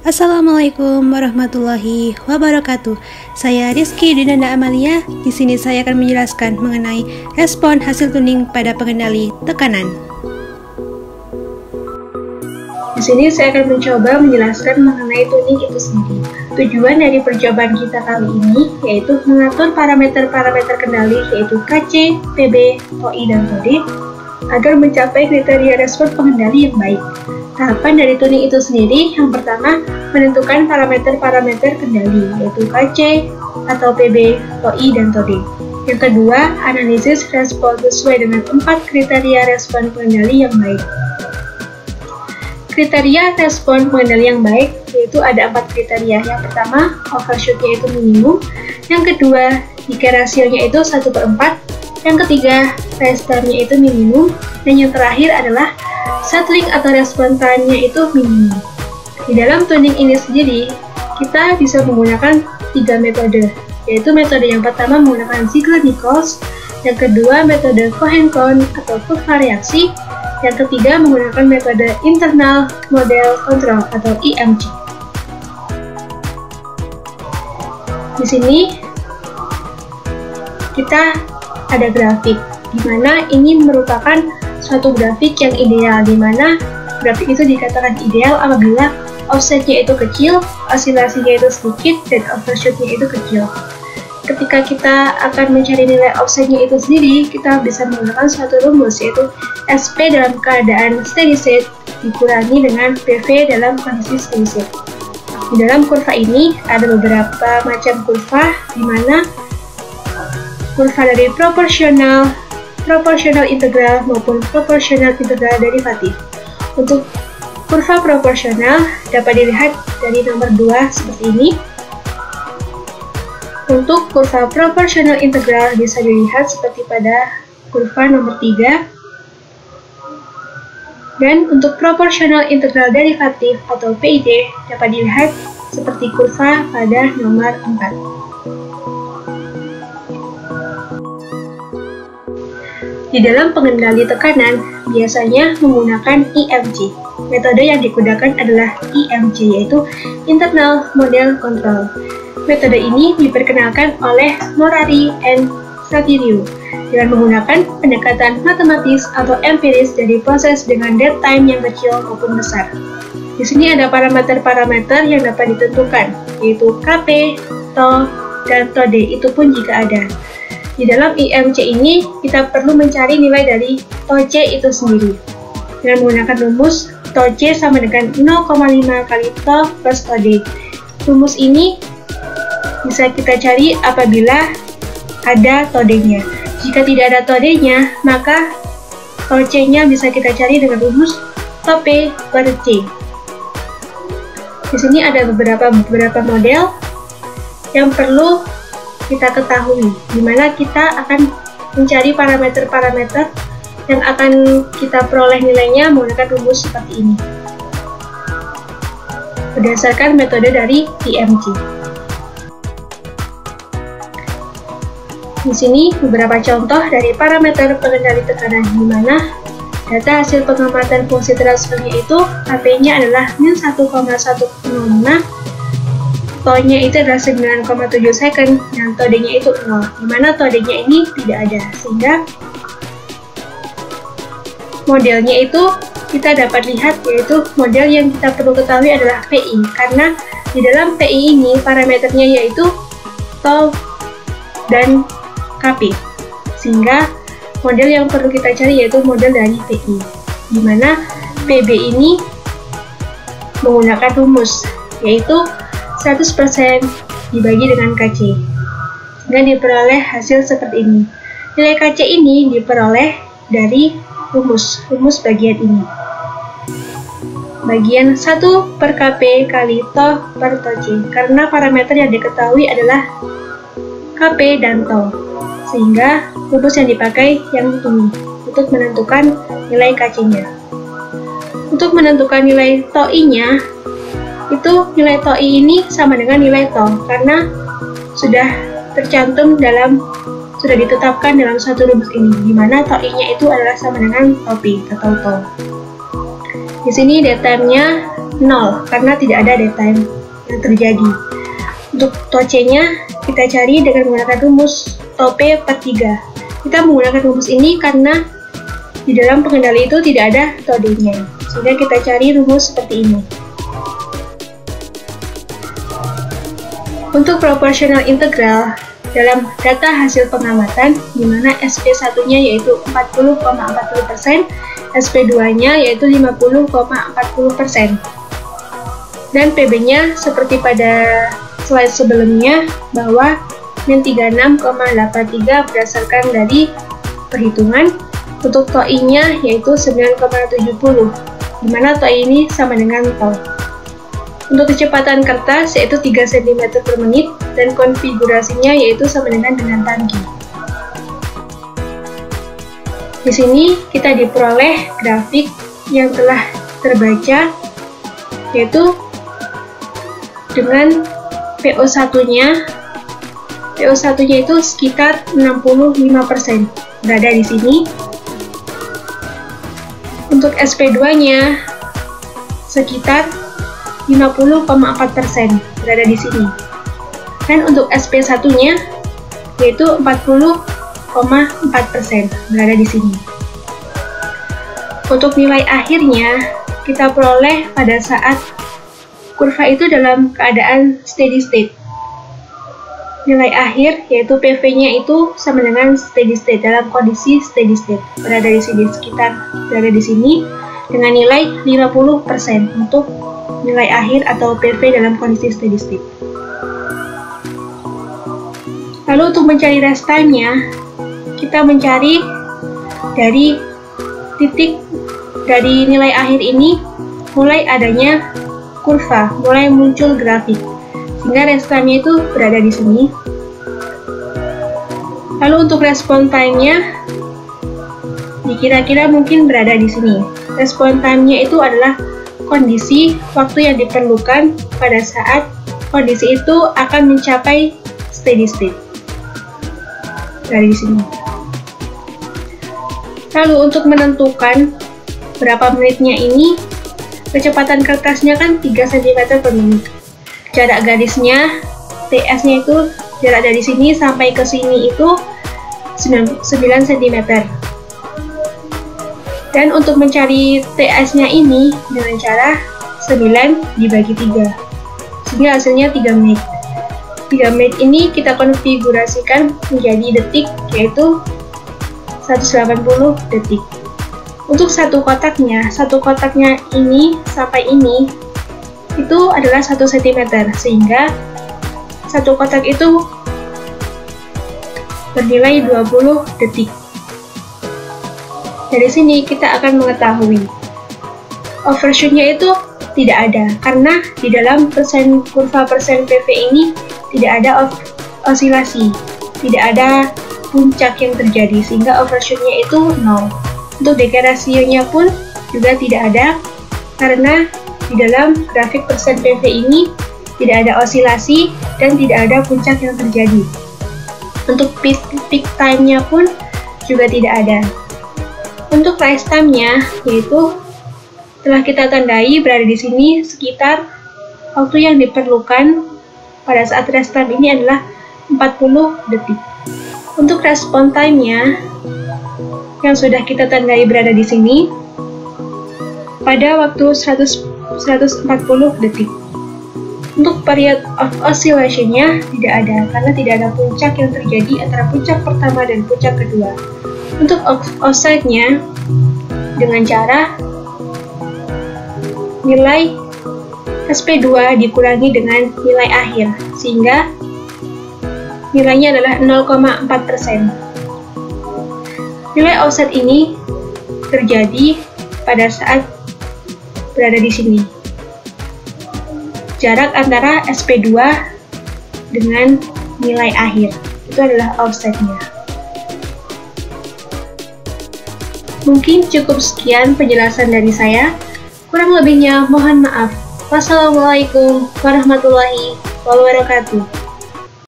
Assalamualaikum warahmatullahi wabarakatuh. Saya Rizky Dinanda Amalia. Di sini saya akan menjelaskan mengenai respon hasil tuning pada pengendali tekanan. Di sini saya akan mencoba menjelaskan mengenai tuning itu sendiri. Tujuan dari percobaan kita kali ini yaitu mengatur parameter-parameter kendali yaitu KC, PB, TOI, dan TOD agar mencapai kriteria respon pengendali yang baik. Tahapan dari tuning itu sendiri, yang pertama menentukan parameter-parameter kendali yaitu KC atau PB, TOI, dan TOD. Yang kedua, analisis respon sesuai dengan 4 kriteria respon pengendali yang baik. Kriteria respon pengendali yang baik yaitu ada 4 kriteria. Yang pertama, overshoot-nya itu minimum. Yang kedua, jika rasionya itu 1/4. Yang ketiga, rest time-nya itu minimum. Dan yang terakhir adalah settling atau respon time-nya itu minimum. Di dalam tuning ini sendiri, kita bisa menggunakan 3 metode, yaitu metode yang pertama menggunakan Ziegler-Nichols, yang kedua metode Cohen-Cohn atau kurva reaksi, yang ketiga menggunakan metode internal model control atau IMC. Di sini kita ada grafik, di mana ini merupakan suatu grafik yang ideal, di mana grafik itu dikatakan ideal apabila offsetnya itu kecil, oscilasinya itu sedikit, dan overshootnya itu kecil. Ketika kita akan mencari nilai offsetnya itu sendiri, kita bisa menggunakan suatu rumus yaitu SP dalam keadaan steady state dikurangi dengan PV dalam kondisi steady state. Di dalam kurva ini ada beberapa macam kurva, di mana kurva dari proporsional integral maupun proporsional integral derivatif. Untuk kurva proporsional dapat dilihat dari nomor 2 seperti ini. Untuk kurva proporsional integral bisa dilihat seperti pada kurva nomor 3. Dan untuk proporsional integral derivatif atau PID dapat dilihat seperti kurva pada nomor 4. Di dalam pengendali tekanan, biasanya menggunakan IMC. Metode yang digunakan adalah IMC, yaitu Internal Model Control. Metode ini diperkenalkan oleh Morari and Savirio dengan menggunakan pendekatan matematis atau empiris dari proses dengan dead time yang kecil maupun besar. Di sini ada parameter-parameter yang dapat ditentukan, yaitu KP, TO, dan TOD, itu pun jika ada. Di dalam IMC ini, kita perlu mencari nilai dari TOC itu sendiri. Dengan menggunakan rumus, TOC sama dengan 0,5 kali TO plus TOD. Rumus ini bisa kita cari apabila ada TOD-nya. Jika tidak ada TOD-nya, maka TOC-nya bisa kita cari dengan rumus TOP per C. Di sini ada beberapa model yang perlu kita ketahui, di mana kita akan mencari parameter-parameter yang akan kita peroleh nilainya menggunakan rumus seperti ini berdasarkan metode dari IMC. Di sini beberapa contoh dari parameter pengendali tekanan, di mana data hasil pengamatan fungsi transfernya itu HP-nya adalah min 1,105, TO-nya itu adalah 9,7 second, dan TOD-nya itu 0, di mana TOD-nya ini tidak ada, sehingga modelnya itu kita dapat lihat yaitu model yang kita perlu ketahui adalah PI, karena di dalam PI ini parameternya yaitu TO dan KP, sehingga model yang perlu kita cari yaitu model dari PI, di mana PB ini menggunakan rumus yaitu 100% dibagi dengan KC, sehingga diperoleh hasil seperti ini. Nilai KC ini diperoleh dari rumus bagian ini. Bagian 1 per KP kali TO per TOC, karena parameter yang diketahui adalah KP dan TO, sehingga rumus yang dipakai yang ini untuk menentukan nilai KC-nya. Untuk menentukan nilai TOI-nya, itu nilai TOI ini sama dengan nilai TO, karena sudah ditetapkan dalam suatu rumus ini, di mana TOI-nya itu adalah sama dengan TOP atau TO. Di sini data-nya 0 karena tidak ada daytime yang terjadi. Untuk tau C-nya kita cari dengan menggunakan rumus tau P per 3. Kita menggunakan rumus ini karena di dalam pengendali itu tidak ada tau D-nya, sehingga kita cari rumus seperti ini. Untuk proporsional integral dalam data hasil pengamatan, di mana SP1-nya yaitu 40,40%, SP2-nya yaitu 50,40%. Dan PB-nya seperti pada slide sebelumnya, bahwa min 36,83 berdasarkan dari perhitungan. Untuk tau I-nya yaitu 9,70, di mana tau I ini sama dengan tau. Untuk kecepatan kertas yaitu 3 cm per menit, dan konfigurasinya yaitu sama dengan tangki. Di sini kita diperoleh grafik yang telah terbaca, yaitu dengan PO1-nya itu sekitar 65%, berada di sini. Untuk SP2-nya sekitar 50,4%, berada di sini. Dan untuk SP1-nya yaitu 40,4%, berada di sini. Untuk nilai akhirnya kita peroleh pada saat kurva itu dalam keadaan steady state. Nilai akhir yaitu PV-nya itu sama dengan steady state, dalam kondisi steady state, berada di sini, berada di sini dengan nilai 50% untuk nilai akhir atau PV dalam kondisi steady state. Lalu untuk mencari rest time-nya, kita mencari dari titik dari nilai akhir ini mulai adanya kurva, mulai muncul grafik, sehingga rest time-nya itu berada di sini. Lalu untuk respon time-nya dikira-kira mungkin berada di sini. Respon time-nya itu adalah kondisi waktu yang diperlukan pada saat kondisi itu akan mencapai steady state. Dari sini. Lalu untuk menentukan berapa menitnya ini, kecepatan kertasnya kan 3 cm per menit. Jarak garisnya, TS-nya itu jarak dari sini sampai ke sini itu 9 cm. Dan untuk mencari TS-nya ini dengan cara 9 dibagi 3, sehingga hasilnya 3 menit. 3 menit ini kita konfigurasikan menjadi detik, yaitu 180 detik. Untuk satu kotaknya ini sampai ini itu adalah 1 cm, sehingga satu kotak itu bernilai 20 detik. Dari sini kita akan mengetahui overshoot-nya itu tidak ada, karena di dalam kurva persen PV ini tidak ada osilasi, tidak ada puncak yang terjadi, sehingga overshoot-nya itu 0. Untuk decay ratio-nya pun juga tidak ada, karena di dalam grafik persen PV ini tidak ada osilasi dan tidak ada puncak yang terjadi. Untuk peak time-nya pun juga tidak ada. Untuk rise time-nya, yaitu telah kita tandai berada di sini sekitar waktu yang diperlukan pada saat rest time ini adalah 40 detik. Untuk respon time-nya yang sudah kita tandai berada di sini pada waktu 140 detik. Untuk period of oscillation-nya tidak ada, karena tidak ada puncak yang terjadi antara puncak pertama dan puncak kedua. Untuk offset-nya dengan cara nilai SP2 dikurangi dengan nilai akhir, sehingga nilainya adalah 0,4%. Nilai offset ini terjadi pada saat berada di sini. Jarak antara SP2 dengan nilai akhir, itu adalah offsetnya. Mungkin cukup sekian penjelasan dari saya. Kurang lebihnya mohon maaf. Wassalamualaikum warahmatullahi wabarakatuh.